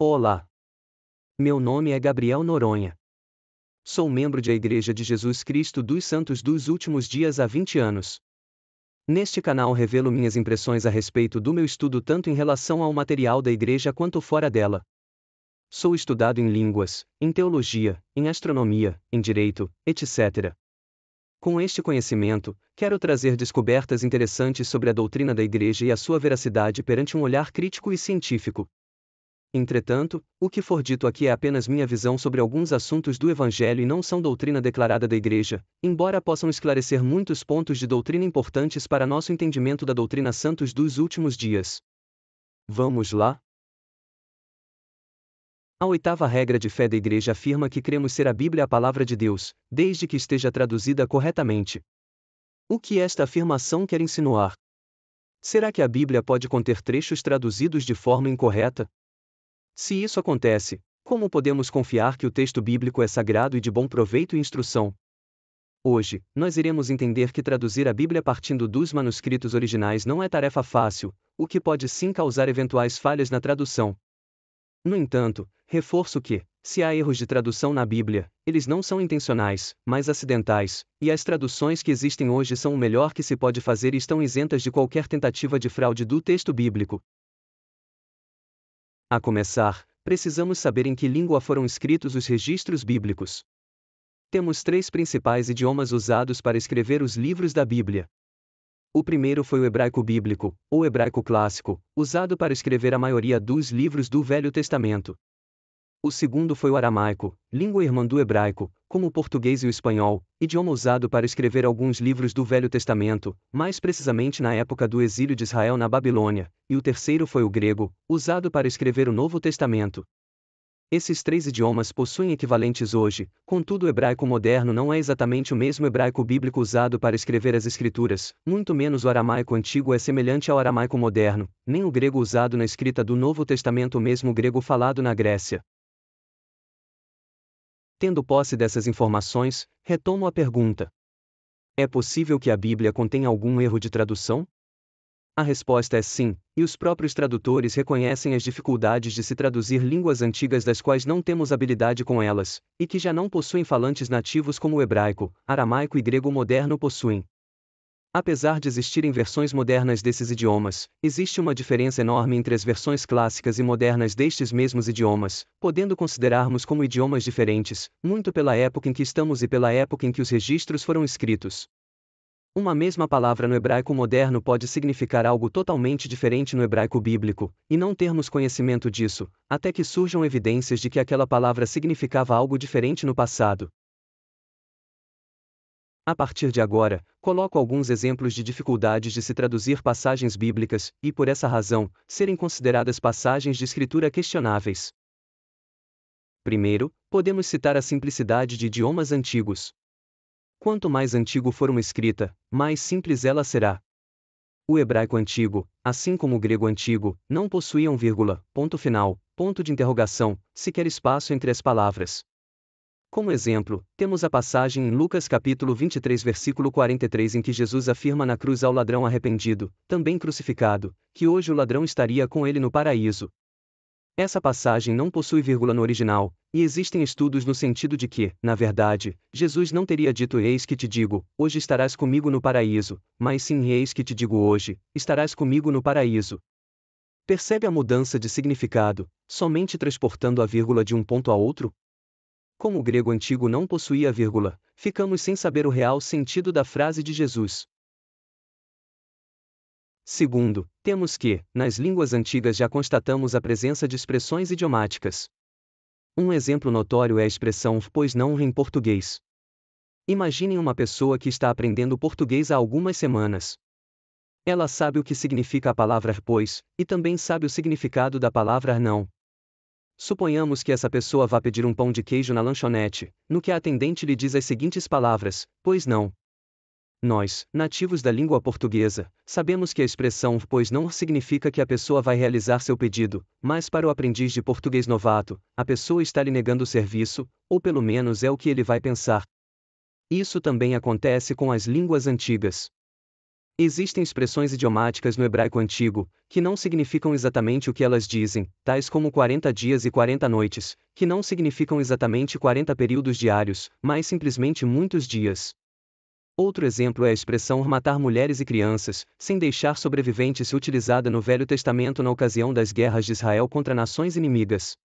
Olá. Meu nome é Gabriel Noronha. Sou membro da Igreja de Jesus Cristo dos Santos dos Últimos Dias há 20 anos. Neste canal revelo minhas impressões a respeito do meu estudo tanto em relação ao material da igreja quanto fora dela. Sou estudado em línguas, em teologia, em astronomia, em direito, etc. Com este conhecimento, quero trazer descobertas interessantes sobre a doutrina da igreja e a sua veracidade perante um olhar crítico e científico. Entretanto, o que for dito aqui é apenas minha visão sobre alguns assuntos do Evangelho e não são doutrina declarada da Igreja, embora possam esclarecer muitos pontos de doutrina importantes para nosso entendimento da doutrina santos dos últimos dias. Vamos lá? A oitava regra de fé da Igreja afirma que cremos ser a Bíblia a palavra de Deus, desde que esteja traduzida corretamente. O que esta afirmação quer insinuar? Será que a Bíblia pode conter trechos traduzidos de forma incorreta? Se isso acontece, como podemos confiar que o texto bíblico é sagrado e de bom proveito e instrução? Hoje, nós iremos entender que traduzir a Bíblia partindo dos manuscritos originais não é tarefa fácil, o que pode sim causar eventuais falhas na tradução. No entanto, reforço que, se há erros de tradução na Bíblia, eles não são intencionais, mas acidentais, e as traduções que existem hoje são o melhor que se pode fazer e estão isentas de qualquer tentativa de fraude do texto bíblico. A começar, precisamos saber em que língua foram escritos os registros bíblicos. Temos 3 principais idiomas usados para escrever os livros da Bíblia. O primeiro foi o hebraico bíblico, ou hebraico clássico, usado para escrever a maioria dos livros do Velho Testamento. O segundo foi o aramaico, língua irmã do hebraico, como o português e o espanhol, idioma usado para escrever alguns livros do Velho Testamento, mais precisamente na época do exílio de Israel na Babilônia, e o terceiro foi o grego, usado para escrever o Novo Testamento. Esses 3 idiomas possuem equivalentes hoje, contudo o hebraico moderno não é exatamente o mesmo hebraico bíblico usado para escrever as Escrituras, muito menos o aramaico antigo é semelhante ao aramaico moderno, nem o grego usado na escrita do Novo Testamento ou mesmo o grego falado na Grécia. Tendo posse dessas informações, retomo a pergunta: é possível que a Bíblia contenha algum erro de tradução? A resposta é sim, e os próprios tradutores reconhecem as dificuldades de se traduzir línguas antigas das quais não temos habilidade com elas, e que já não possuem falantes nativos como o hebraico, aramaico e grego moderno possuem. Apesar de existirem versões modernas desses idiomas, existe uma diferença enorme entre as versões clássicas e modernas destes mesmos idiomas, podendo considerarmos como idiomas diferentes, muito pela época em que estamos e pela época em que os registros foram escritos. Uma mesma palavra no hebraico moderno pode significar algo totalmente diferente no hebraico bíblico, e não termos conhecimento disso, até que surjam evidências de que aquela palavra significava algo diferente no passado. A partir de agora, coloco alguns exemplos de dificuldades de se traduzir passagens bíblicas, e por essa razão, serem consideradas passagens de escritura questionáveis. Primeiro, podemos citar a simplicidade de idiomas antigos. Quanto mais antigo for uma escrita, mais simples ela será. O hebraico antigo, assim como o grego antigo, não possuíam vírgula, ponto final, ponto de interrogação, sequer espaço entre as palavras. Como exemplo, temos a passagem em Lucas capítulo 23 versículo 43 em que Jesus afirma na cruz ao ladrão arrependido, também crucificado, que hoje o ladrão estaria com ele no paraíso. Essa passagem não possui vírgula no original, e existem estudos no sentido de que, na verdade, Jesus não teria dito eis que te digo, hoje estarás comigo no paraíso, mas sim eis que te digo hoje, estarás comigo no paraíso. Percebe a mudança de significado, somente transportando a vírgula de um ponto a outro? Como o grego antigo não possuía vírgula, ficamos sem saber o real sentido da frase de Jesus. Segundo, temos que, nas línguas antigas já constatamos a presença de expressões idiomáticas. Um exemplo notório é a expressão pois não em português. Imaginem uma pessoa que está aprendendo português há algumas semanas. Ela sabe o que significa a palavra pois, e também sabe o significado da palavra não. Suponhamos que essa pessoa vá pedir um pão de queijo na lanchonete, no que a atendente lhe diz as seguintes palavras: pois não. Nós, nativos da língua portuguesa, sabemos que a expressão pois não significa que a pessoa vai realizar seu pedido, mas para o aprendiz de português novato, a pessoa está lhe negando o serviço, ou pelo menos é o que ele vai pensar. Isso também acontece com as línguas antigas. Existem expressões idiomáticas no hebraico antigo, que não significam exatamente o que elas dizem, tais como 40 dias e 40 noites, que não significam exatamente 40 períodos diários, mas simplesmente muitos dias. Outro exemplo é a expressão matar mulheres e crianças, sem deixar sobreviventes, utilizada no Velho Testamento na ocasião das guerras de Israel contra nações inimigas.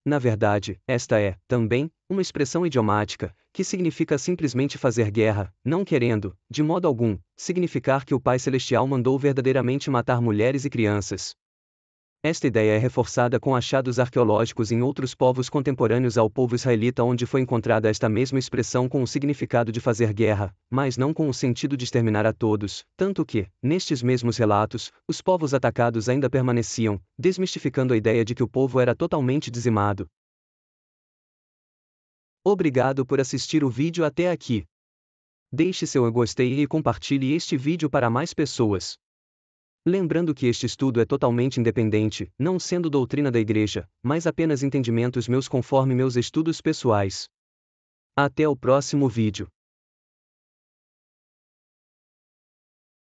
Na verdade, esta é, também, uma expressão idiomática, que significa simplesmente fazer guerra, não querendo, de modo algum, significar que o Pai Celestial mandou verdadeiramente matar mulheres e crianças. Esta ideia é reforçada com achados arqueológicos em outros povos contemporâneos ao povo israelita, onde foi encontrada esta mesma expressão com o significado de fazer guerra, mas não com o sentido de exterminar a todos, tanto que, nestes mesmos relatos, os povos atacados ainda permaneciam, desmistificando a ideia de que o povo era totalmente dizimado. Obrigado por assistir o vídeo até aqui. Deixe seu eu gostei e compartilhe este vídeo para mais pessoas. Lembrando que este estudo é totalmente independente, não sendo doutrina da igreja, mas apenas entendimentos meus conforme meus estudos pessoais. Até o próximo vídeo.